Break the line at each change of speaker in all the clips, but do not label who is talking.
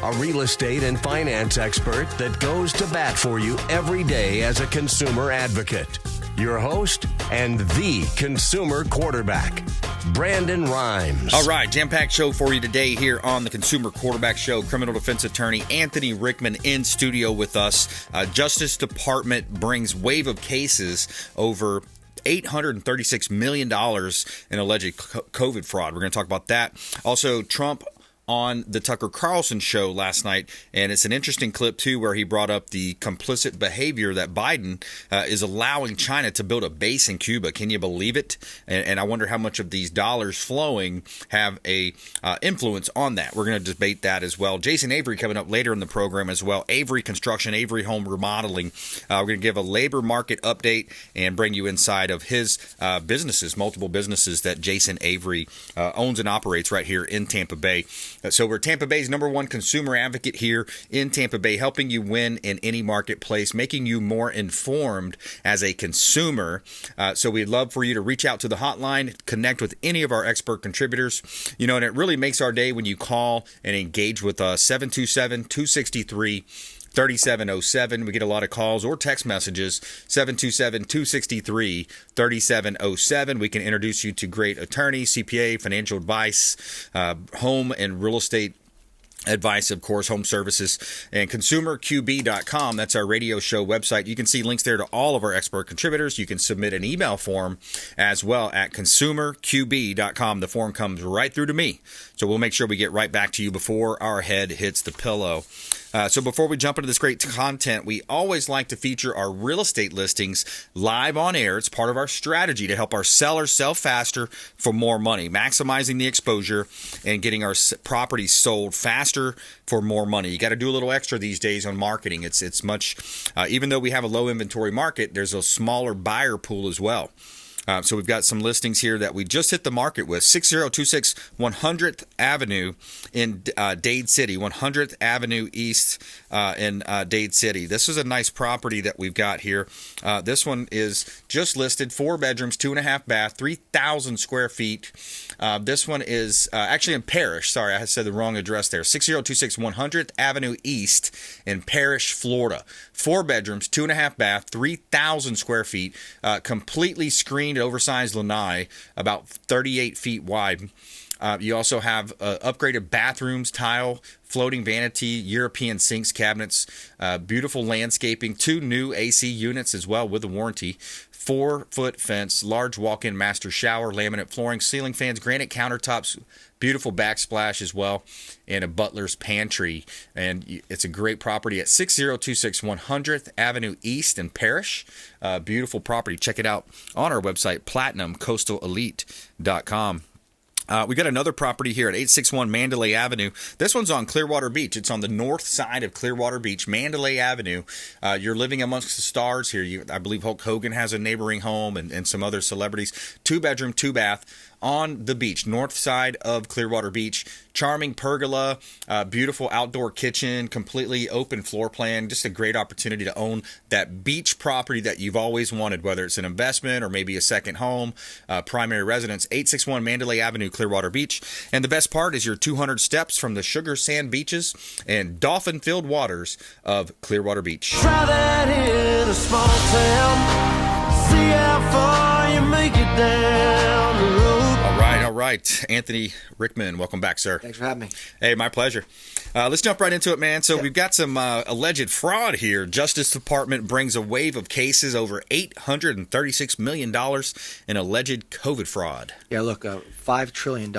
a real estate and finance expert that goes to bat for you every day as a consumer advocate. Your host and the consumer quarterback, Brandon Rhymes.
All right, jam-packed show for you today here on the Consumer Quarterback Show. Criminal defense attorney Anthony Rickman in studio with us. Justice Department brings wave of cases over $836 million in alleged COVID fraud. We're going to talk about that. Also, Trump on the Tucker Carlson show last night, and it's an interesting clip too where he brought up the complicit behavior that Biden is allowing China to build a base in Cuba. Can you believe it? And I wonder how much of these dollars flowing have a influence on that. We're going to debate that as well. Jason Avery coming up later in the program as well. Avery Construction, Avery Home Remodeling. We're going to give a labor market update and bring you inside of his businesses, multiple businesses that Jason Avery owns and operates right here in Tampa Bay. So we're Tampa Bay's #1 consumer advocate here in Tampa Bay, helping you win in any marketplace, making you more informed as a consumer. So we'd love for you to reach out to the hotline, connect with any of our expert contributors. You know, and it really makes our day when you call and engage with us. 727-263-3707. We get a lot of calls or text messages. 727-263-3707. We can introduce you to great attorneys, CPA, financial advice, home and real estate advice, of course, home services, and consumerqb.com. That's our radio show website. You can see links there to all of our expert contributors. You can submit an email form as well at consumerqb.com. The form comes right through to me. So we'll make sure we get right back to you before our head hits the pillow. So before we jump into this great content, we always like to feature our real estate listings live on air. It's part of our strategy to help our sellers sell faster for more money, maximizing the exposure and getting our properties sold faster for more money. You got to do a little extra these days on marketing. It's much, even though we have a low inventory market, there's a smaller buyer pool as well. So we've got some listings here that we just hit the market with. 6026 100th Avenue in Dade City, 100th Avenue East in Dade City. This is a nice property that we've got here. This one is just listed, 4 bedrooms, 2.5 bath, 3,000 square feet. This one is actually in Parrish. Sorry, I said the wrong address there. 6026 100th Avenue East in Parrish, Florida. 4 bedrooms, 2.5 bath, 3,000 square feet, completely screened, oversized lanai, about 38 feet wide. You also have upgraded bathrooms, tile, floating vanity, European sinks, cabinets, beautiful landscaping, 2 new AC units as well with a warranty, 4-foot fence, large walk-in master shower, laminate flooring, ceiling fans, granite countertops, beautiful backsplash as well, and a butler's pantry. And it's a great property at 6026 100th Avenue East in Parrish. Beautiful property. Check it out on our website, platinumcoastalelite.com. We got another property here at 861 Mandalay Avenue. This one's on Clearwater Beach. It's on the north side of Clearwater Beach, Mandalay Avenue. You're living amongst the stars here. I believe Hulk Hogan has a neighboring home and some other celebrities. 2 bedroom, 2 bath on the beach, north side of Clearwater Beach. Charming pergola, beautiful outdoor kitchen, completely open floor plan. Just a great opportunity to own that beach property that you've always wanted, whether it's an investment or maybe a second home, primary residence. 861 Mandalay Avenue, Clearwater Beach. And the best part is you're 200 steps from the sugar sand beaches and dolphin-filled waters of Clearwater Beach.
Try that in a small town. See how far you make it down the road.
All right. Anthony Rickman, welcome back, sir.
Thanks for having me.
Hey, my pleasure. Let's jump right into it, man. So we've got some alleged fraud here. Justice Department brings a wave of cases over $836 million in alleged COVID fraud.
Yeah, look, $5 trillion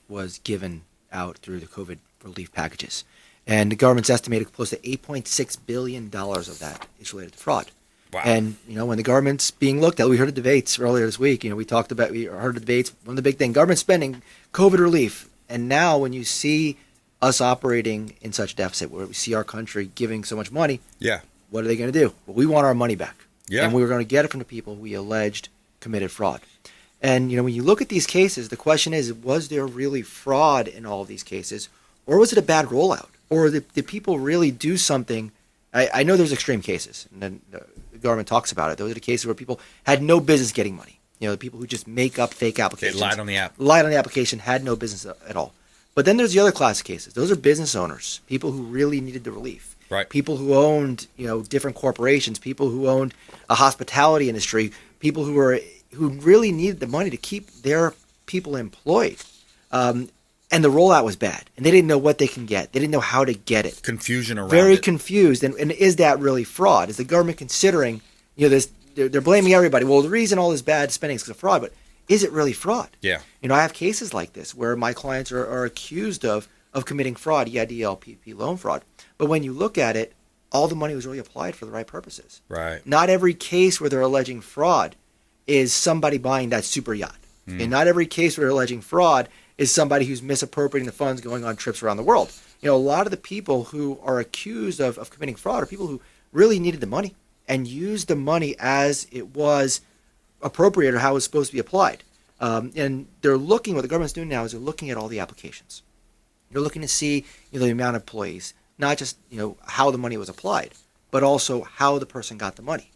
was given out through the COVID relief packages. And the government's estimated close to $8.6 billion of that is related to fraud.
Wow.
And, when the government's being looked at, we heard the debates earlier this week. We heard the debates. One of the big things, government spending, COVID relief. And now when you see us operating in such deficit, where we see our country giving so much money, what are they going to do? Well, we want our money back. Yeah. And we were going to get it from the people we alleged committed fraud. And, when you look at these cases, the question is, was there really fraud in all of these cases? Or was it a bad rollout? Or did people really do something? I know there's extreme cases, and then the government talks about it. Those are the cases where people had no business getting money. The people who just make up fake applications.
They lied on the app.
Lied on the application, had no business at all. But then there's the other class of cases. Those are business owners, people who really needed the relief.
Right.
People who owned, different corporations, people who owned a hospitality industry, people who really needed the money to keep their people employed. And the rollout was bad, and they didn't know what they can get. They didn't know how to get it.
Confusion around
Very
it.
confused. And is that really fraud? Is the government considering, this? They're blaming everybody. Well, the reason all this bad spending is because of fraud, but is it really fraud?
Yeah.
I have cases like this where my clients are accused of committing fraud, EIDL, loan fraud. But when you look at it, all the money was really applied for the right purposes.
Right.
Not every case where they're alleging fraud is somebody buying that super yacht. And not every case where they're alleging fraud is somebody who's misappropriating the funds going on trips around the world. A lot of the people who are accused of committing fraud are people who really needed the money and used the money as it was appropriate or how it was supposed to be applied. And they're looking, what the government's doing now is they're looking at all the applications. They're looking to see the amount of employees, not just how the money was applied, but also how the person got the money.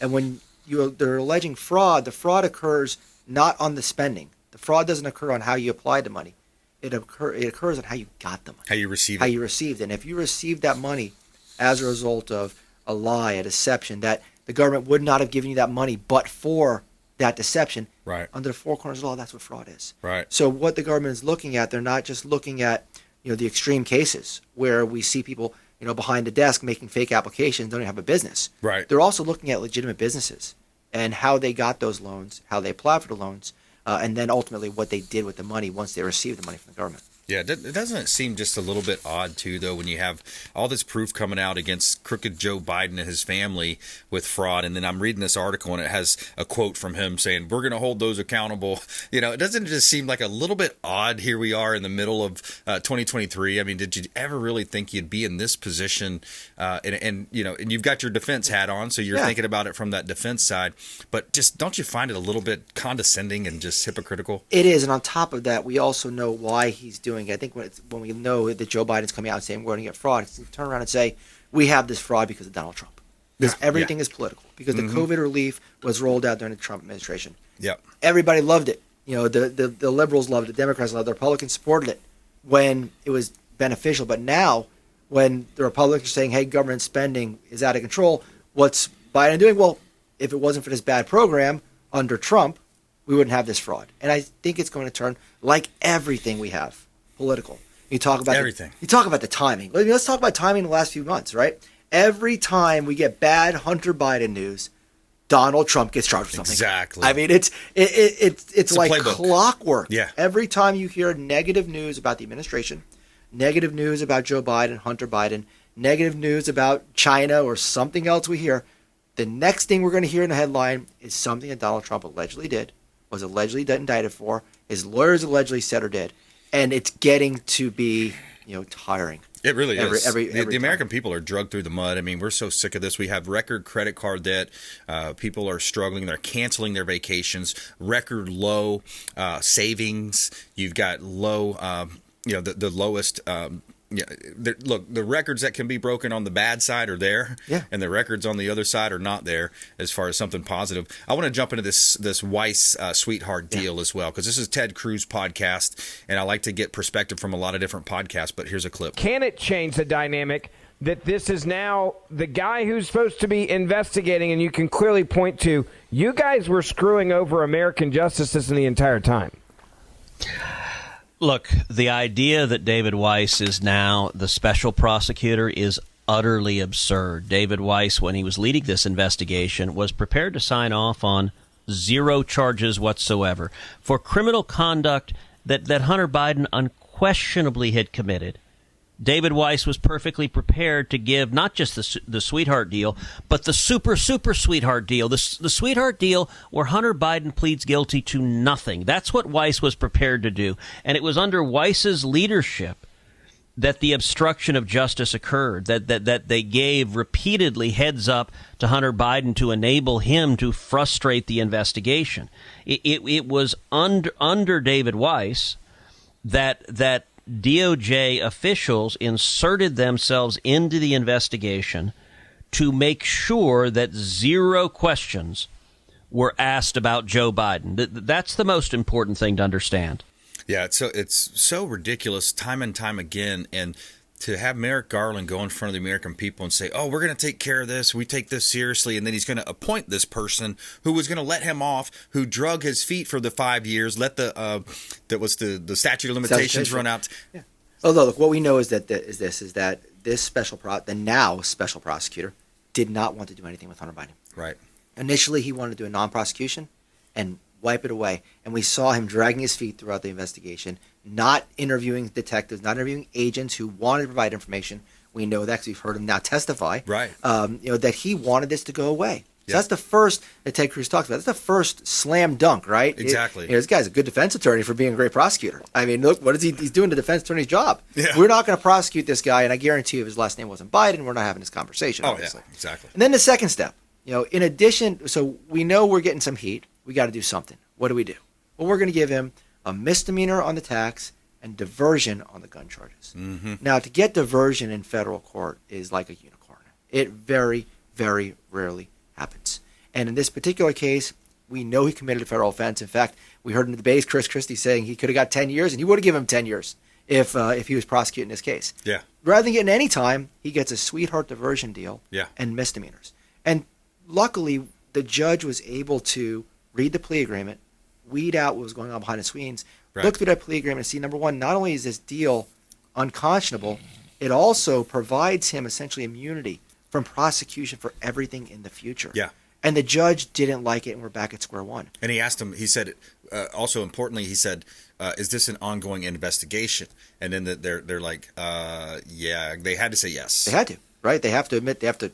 And when they're alleging fraud, the fraud occurs not on the spending. The fraud doesn't occur on how you applied the money. It occurs on how you got the money.
How you receive it.
How you received it. And if you received that money as a result of a lie, a deception, that the government would not have given you that money but for that deception,
right,
under the four corners of law, that's what fraud is.
Right.
So what the government is looking at, they're not just looking at the extreme cases where we see people behind the desk making fake applications, don't even have a business.
Right.
They're also looking at legitimate businesses and how they got those loans, how they applied for the loans, and then ultimately what they did with the money once they received the money from the government.
Yeah, doesn't it seem just a little bit odd, too, though, when you have all this proof coming out against crooked Joe Biden and his family with fraud, and then I'm reading this article, and it has a quote from him saying, we're going to hold those accountable. It doesn't just seem like a little bit odd? Here we are in the middle of 2023. I mean, did you ever really think you'd be in this position? And you've got your defense hat on, so you're thinking about it from that defense side. But just don't you find it a little bit condescending and just hypocritical?
It is, and on top of that, we also know why he's doing it. I think when we know that Joe Biden's coming out and saying we're going to get fraud, he's going to turn around and say we have this fraud because of Donald Trump. Because everything is political. Because the COVID relief was rolled out during the Trump administration.
Yep.
Everybody loved it. The liberals loved it, Democrats loved it, the Republicans supported it when it was beneficial. But now, when the Republicans are saying, hey, government spending is out of control, what's Biden doing? Well, if it wasn't for this bad program under Trump, we wouldn't have this fraud. And I think it's going to turn, like everything we have, political. You talk about
everything.
You talk about the timing. Let's talk about timing in the last few months, right? Every time we get bad Hunter Biden news, Donald Trump gets charged with something.
Exactly.
I mean, it's like clockwork.
Yeah.
Every time you hear negative news about the administration, negative news about Joe Biden, Hunter Biden, negative news about China or something else we hear, the next thing we're going to hear in the headline is something that Donald Trump allegedly did, was allegedly indicted for, his lawyers allegedly said or did. And it's getting to be, tiring.
It really is.
The
American people are drugged through the mud. I mean, we're so sick of this. We have record credit card debt. People are struggling. They're canceling their vacations. Record low savings. You've got low, the lowest. Look, the records that can be broken on the bad side are there, and the records on the other side are not there as far as something positive. I want to jump into this Weiss sweetheart deal as well, because this is Ted Cruz podcast, and I like to get perspective from a lot of different podcasts, but here's a clip.
Can it change the dynamic that this is now the guy who's supposed to be investigating, and you can clearly point to, you guys were screwing over American justice system the entire time?
Look, the idea that David Weiss is now the special prosecutor is utterly absurd. David Weiss, when he was leading this investigation, was prepared to sign off on 0 charges whatsoever for criminal conduct that Hunter Biden unquestionably had committed. David Weiss was perfectly prepared to give not just the sweetheart deal, but the super sweetheart deal, the sweetheart deal where Hunter Biden pleads guilty to nothing. That's what Weiss was prepared to do. And it was under Weiss's leadership that the obstruction of justice occurred, that they gave repeatedly heads up to Hunter Biden to enable him to frustrate the investigation. It was under David Weiss that DOJ officials inserted themselves into the investigation to make sure that 0 questions were asked about Joe Biden. That's the most important thing to understand.
Yeah, it's so ridiculous time and time again. And to have Merrick Garland go in front of the American people and say, oh, we're going to take care of this. We take this seriously. And then he's going to appoint this person who was going to let him off, who drug his feet for the 5 years, let the statute of limitations run out.
Yeah. Although, look, what we know is that this the now special prosecutor did not want to do anything with Hunter Biden.
Right.
Initially, he wanted to do a non-prosecution and wipe it away. And we saw him dragging his feet throughout the investigation, not interviewing detectives, not interviewing agents who wanted to provide information. We know that because we've heard him now testify.
Right.
That he wanted this to go away. So that's the first that Ted Cruz talks about. That's the first slam dunk, right?
Exactly.
This guy's a good defense attorney for being a great prosecutor. I mean, look, what is he? He's doing the defense attorney's job.
Yeah.
We're not going to prosecute this guy, and I guarantee you if his last name wasn't Biden, we're not having this conversation, obviously.
Yeah, exactly.
And then the second step, in addition, so we know we're getting some heat. We got to do something. What do we do? Well, we're going to give him a misdemeanor on the tax and diversion on the gun charges. Mm-hmm. Now, to get diversion in federal court is like a unicorn. It very, very rarely happens. And in this particular case, we know he committed a federal offense. In fact, we heard in the debate Chris Christie saying he could have got 10 years, and he would have given him 10 years if he was prosecuting this case.
Yeah.
Rather than getting any time, he gets a sweetheart diversion deal and misdemeanors. And luckily, the judge was able to read the plea agreement, weed out what was going on behind the scenes, look through that plea agreement and see, number one, not only is this deal unconscionable, it also provides him essentially immunity from prosecution for everything in the future.
Yeah.
And the judge didn't like it, and we're back at square one.
And he asked him, he said, also importantly, he said, is this an ongoing investigation? And then they're like, yeah, they had to say yes.
They had to, right? They have to admit, you have to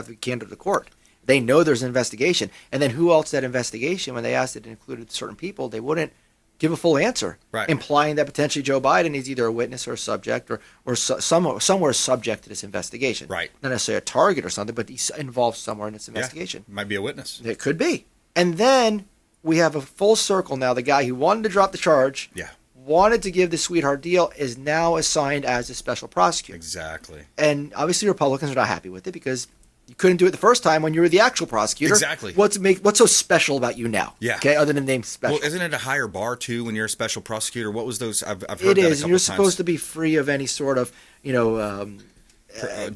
be candid to the court. They know there's an investigation. And then who else that investigation, when they asked it included certain people, they wouldn't give a full answer, implying that potentially Joe Biden is either a witness or a subject or somewhere subject to this investigation.
Right.
Not necessarily a target or something, but he's involved somewhere in this investigation.
Yeah, might be a witness.
It could be. And then we have a full circle now. The guy who wanted to drop the charge, wanted to give the sweetheart deal, is now assigned as a special prosecutor.
Exactly.
And obviously Republicans are not happy with it because you couldn't do it the first time when you were the actual prosecutor.
Exactly.
What's so special about you now?
Yeah.
Okay, other than the name special.
Well, isn't it a higher bar too when you're a special prosecutor? What was those? I've heard
it
that
is,
a
and you're
couple
supposed
times.
to be free of any sort of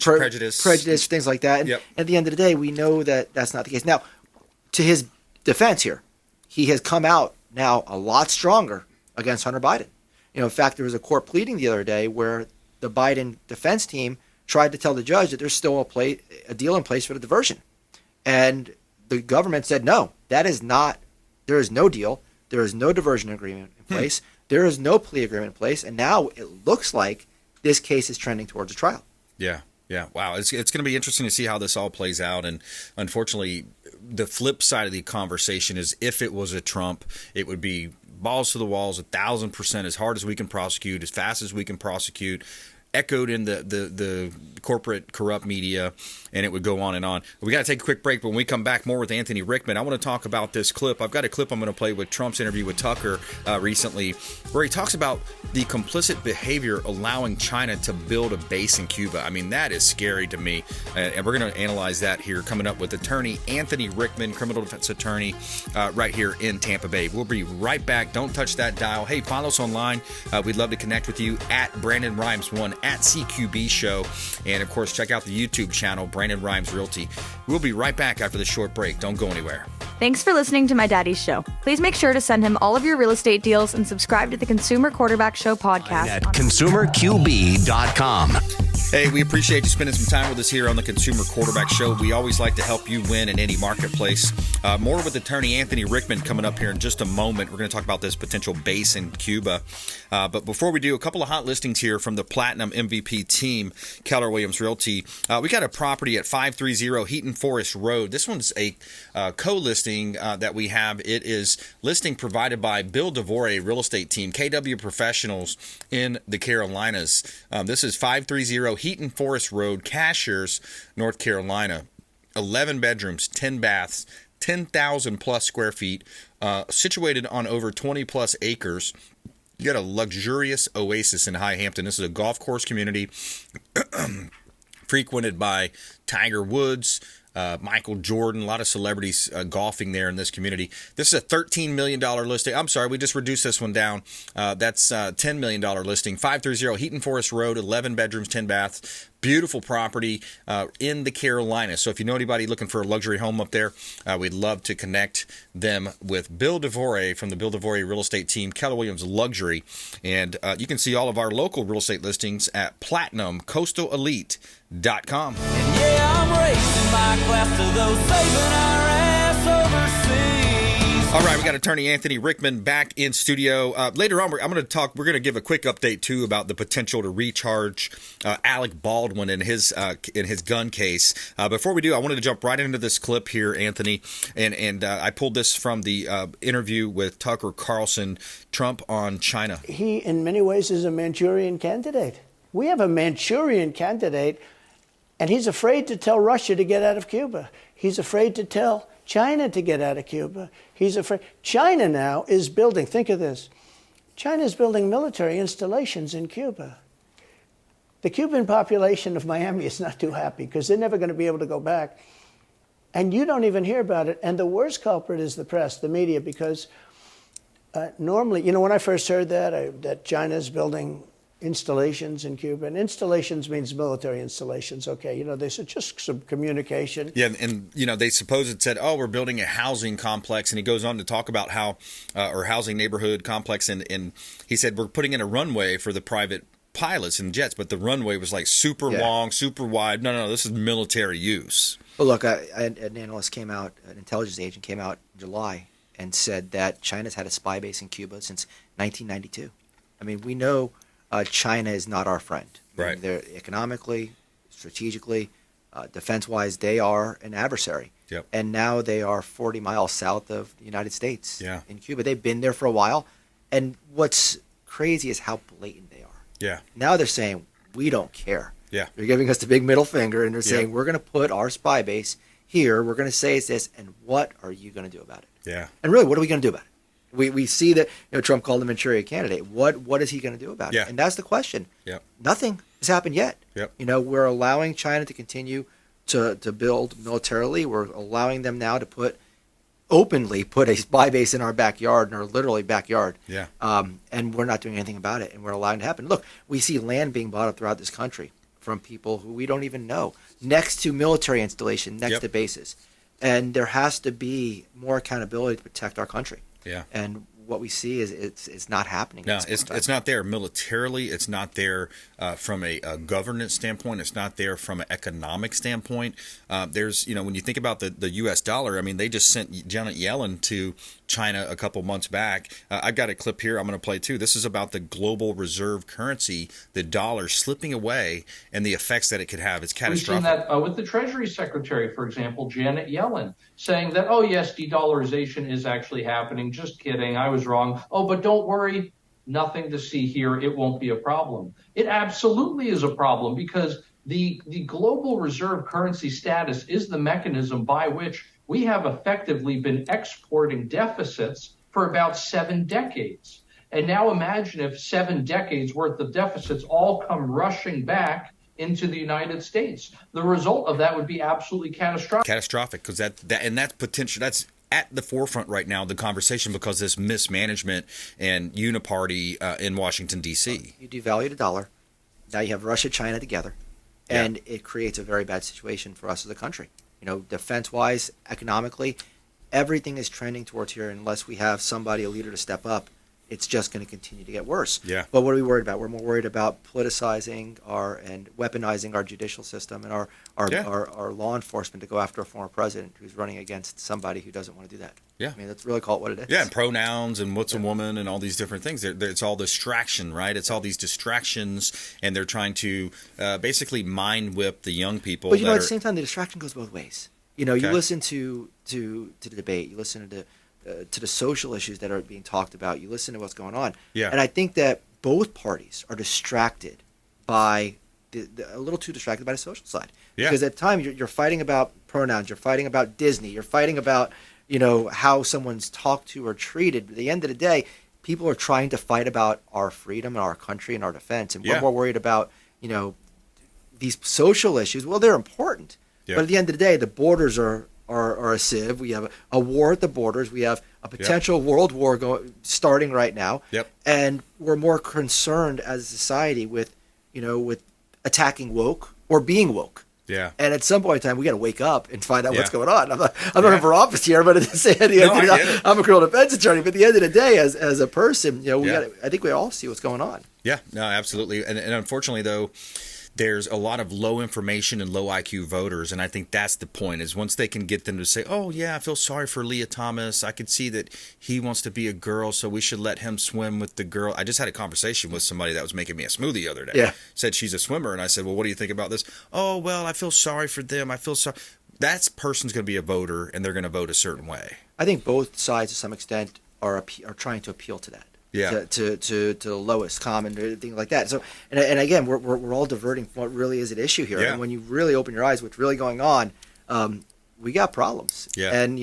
prejudice,
things like that. And at the end of the day, we know that that's not the case. Now, to his defense here, he has come out now a lot stronger against Hunter Biden. In fact, there was a court pleading the other day where the Biden defense team tried to tell the judge that there's still a deal in place for the diversion. And the government said, no, that is not, there is no deal. There is no diversion agreement in place. There is no plea agreement in place. And now it looks like this case is trending towards a trial.
Yeah. Yeah. Wow. It's going to be interesting to see how this all plays out. And unfortunately, the flip side of the conversation is if it was a Trump, it would be balls to the walls, 1,000%, as hard as we can prosecute, as fast as we can prosecute, echoed in the corporate corrupt media, and it would go on and on. We got to take a quick break, but when we come back, more with Anthony Rickman. I want to talk about this clip. I've got a clip I'm going to play with Trump's interview with Tucker recently, where he talks about the complicit behavior allowing China to build a base in Cuba. I mean, that is scary to me, and we're going to analyze that here coming up with attorney Anthony Rickman, criminal defense attorney, right here in Tampa Bay. We'll be right back. Don't touch that dial. Hey, follow us online. We'd love to connect with you at Brandon Rhymes 1 at CQB Show. And, of course, check out the YouTube channel, Brandon Rhymes Realty. We'll be right back after this short break. Don't go anywhere.
Thanks for listening to My Daddy's Show. Please make sure to send him all of your real estate deals and subscribe to the Consumer Quarterback Show podcast
at consumerqb.com.
Hey, we appreciate you spending some time with us here on the Consumer Quarterback Show. We always like to help you win in any marketplace. More with attorney Anthony Rickman coming up here in just a moment. We're going to talk about this potential base in Cuba. But before we do, a couple of hot listings here from the Platinum MVP team, Keller Williams Realty. We got a property at 530 Heaton Forest Road. This one's a co-listing that we have. It is listing provided by Bill DeVore Real Estate Team, KW Professionals in the Carolinas. This is 530 Heaton Forest Road, Cashiers, North Carolina. 11 bedrooms, 10 baths, 10,000 plus square feet, situated on over 20 plus acres. You got a luxurious oasis in High Hampton. This is a golf course community frequented by Tiger Woods, Michael Jordan, a lot of celebrities golfing there in this community. This is a $13 million listing. I'm sorry, we just reduced this one down. That's a $10 million listing. 530 Heaton Forest Road, 11 bedrooms, 10 baths. Beautiful property in the Carolinas. So if you know anybody looking for a luxury home up there, we'd love to connect them with Bill DeVore from the Bill DeVore Real Estate Team, Keller Williams Luxury. And you can see all of our local real estate listings at PlatinumCoastalElite.com.
And yeah, I'm raising my glass to those saving our ass overseas.
All right, we got attorney Anthony Rickman back in studio. Later on, we're going to give a quick update too about the potential to recharge Alec Baldwin in his gun case. Before we do, I wanted to jump right into this clip here, Anthony, and I pulled this from the interview with Tucker Carlson, Trump on China.
He, in many ways, is a Manchurian candidate. We have a Manchurian candidate, and he's afraid to tell Russia to get out of Cuba. He's afraid to tell China to get out of Cuba. He's afraid. China now is building, think of this, China is building military installations in Cuba. The Cuban population of Miami is not too happy because they're never going to be able to go back. And you don't even hear about it. And the worst culprit is the press, the media, because normally, when I first heard that China is building installations in Cuba, and installations means military installations, okay, they said just some communication.
Yeah, and they suppose it said, oh, we're building a housing complex, and he goes on to talk about how, or housing neighborhood complex, and he said we're putting in a runway for the private pilots and jets, but the runway was like super long, super wide. No, this is military use.
Well, look, an analyst came out, an intelligence agent came out in July and said that China's had a spy base in Cuba since 1992. I mean, we know China is not our friend.
Right.
They're economically, strategically, defense-wise, they are an adversary.
Yep.
And now they are 40 miles south of the United States in Cuba. They've been there for a while. And what's crazy is how blatant they are.
Yeah.
Now they're saying, we don't care.
Yeah.
They're giving us the big middle finger, and they're saying, we're going to put our spy base here. We're going to say it's this, and what are you going to do about it?
Yeah.
And really, what are we going to do about it? We see that Trump called him a Manchurian candidate. What is he going to do about it? And that's the question.
Yep.
Nothing has happened yet.
Yep.
We're allowing China to continue to build militarily. We're allowing them now to openly put a spy base in our backyard, in our literally backyard.
Yeah.
And we're not doing anything about it, and we're allowing it to happen. Look, we see land being bought up throughout this country from people who we don't even know, next to military installation, next to bases. And there has to be more accountability to protect our country.
Yeah.
And what we see is it's not happening.
No, it's not there militarily. It's not there from a governance standpoint. It's not there from an economic standpoint. There's, when you think about the U.S. dollar, I mean, they just sent Janet Yellen to China a couple months back. I've got a clip here I'm going to play too. This is about the global reserve currency, the dollar slipping away, and the effects that it could have. It's catastrophic.
We've seen that with the Treasury Secretary, for example, Janet Yellen, saying that, oh, yes, de-dollarization is actually happening. Just kidding. I was wrong. Oh, but don't worry. Nothing to see here. It won't be a problem. It absolutely is a problem because the global reserve currency status is the mechanism by which we have effectively been exporting deficits for about 7 decades. And now imagine if 7 decades worth of deficits all come rushing back into the United States. The result of that would be absolutely catastrophic.
Catastrophic, because that's potential. That's at the forefront right now of the conversation because this mismanagement and uniparty in Washington, D.C.
You devalue the dollar. Now you have Russia, China together, and it creates a very bad situation for us as a country. Defense-wise, economically, everything is trending towards here unless we have somebody, a leader, to step up. It's just going to continue to get worse.
Yeah.
But what are we worried about? We're more worried about politicizing and weaponizing our judicial system and our law enforcement to go after a former president who's running against somebody who doesn't want to do that.
Yeah.
I mean, let's really call it what it is.
Yeah, and pronouns and what's a woman and all these different things. It's all distraction, right? It's all these distractions, and they're trying to basically mind whip the young people.
But at the same time, the distraction goes both ways. You listen to the debate, you listen to the social issues that are being talked about, you listen to what's going on.
Yeah.
And I think that both parties are distracted by a little too distracted by the social side.
Yeah.
Because at the time you're fighting about pronouns, you're fighting about Disney, you're fighting about how someone's talked to or treated. But at the end of the day, people are trying to fight about our freedom and our country and our defense, and we're more worried about these social issues. Well, they're important,
Yep.
But at the end of the day, the borders are a sieve. We have a war at the borders. We have a potential world war starting right now.
Yep.
And we're more concerned as a society with attacking woke or being woke.
Yeah.
And at some point in time, we got to wake up and find out what's going on. I'm not running for office here, but I'm a criminal defense attorney. But at the end of the day, as a person, I think we all see what's going on.
Yeah, no, absolutely. And unfortunately, though, there's a lot of low information and low IQ voters, and I think that's the point, is once they can get them to say, oh, yeah, I feel sorry for Leah Thomas. I could see that he wants to be a girl, so we should let him swim with the girl. I just had a conversation with somebody that was making me a smoothie the other day.
Yeah.
Said she's a swimmer, and I said, well, what do you think about this? Oh, well, I feel sorry for them. I feel sorry. That person's going to be a voter, and they're going to vote a certain way.
I think both sides, to some extent, are trying to appeal to that.
Yeah.
To the lowest common, things like that. So, and again, we're all diverting from what really is at issue here.
Yeah.
And when you really open your eyes, what's really going on, we got problems.
Yeah.
And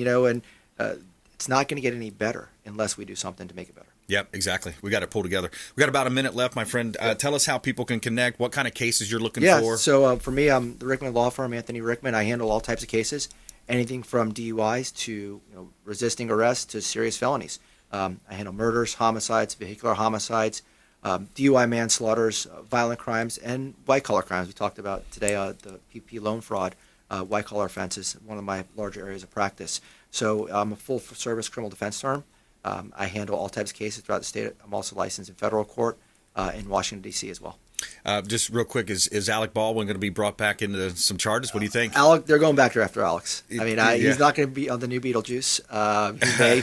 it's not going to get any better unless we do something to make it better.
Yep, exactly. We got to pull together. We got about a minute left, my friend. Tell us how people can connect. What kind of cases you're looking for?
So for me, I'm the Rickman Law Firm, Anthony Rickman. I handle all types of cases, anything from DUIs to resisting arrest to serious felonies. I handle murders, homicides, vehicular homicides, DUI manslaughters, violent crimes, and white-collar crimes. We talked about today the PPP loan fraud, white-collar offenses, one of my larger areas of practice. So I'm a full-service criminal defense firm. I handle all types of cases throughout the state. I'm also licensed in federal court in Washington, D.C. as well.
Just real quick, is Alec Baldwin going to be brought back into some charges? What do you think?
They're going back after Alex. I mean, he's not going to be on the new Beetlejuice. He may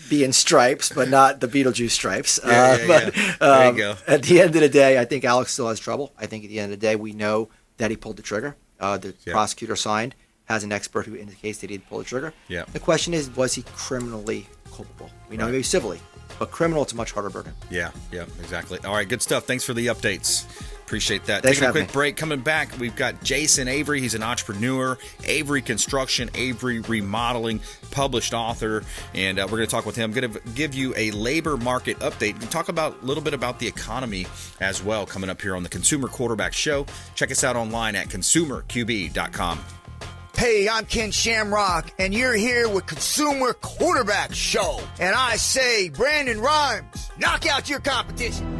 be in stripes, but not the Beetlejuice stripes.
There you go.
At the end of the day, I think Alex still has trouble. I think at the end of the day, we know that he pulled the trigger. The prosecutor signed, has an expert who indicates that he did pull the trigger.
Yeah.
The question is, was he criminally culpable? We know maybe civilly, but criminal, it's a much harder burden.
Yeah, exactly. All right, good stuff. Thanks for the updates. Appreciate that.
Thanks
Taking a
for
quick break. Coming back, we've got Jason Avery. He's an entrepreneur, Avery Construction, Avery Remodeling, published author, and we're going to talk with him. Going to give you a labor market update and talk about a little bit about the economy as well coming up here on the Consumer Quarterback Show. Check us out online at consumerqb.com.
Hey, I'm Ken Shamrock, and you're here with Consumer Quarterback Show. And I say, Brandon Rhymes, knock out your competition.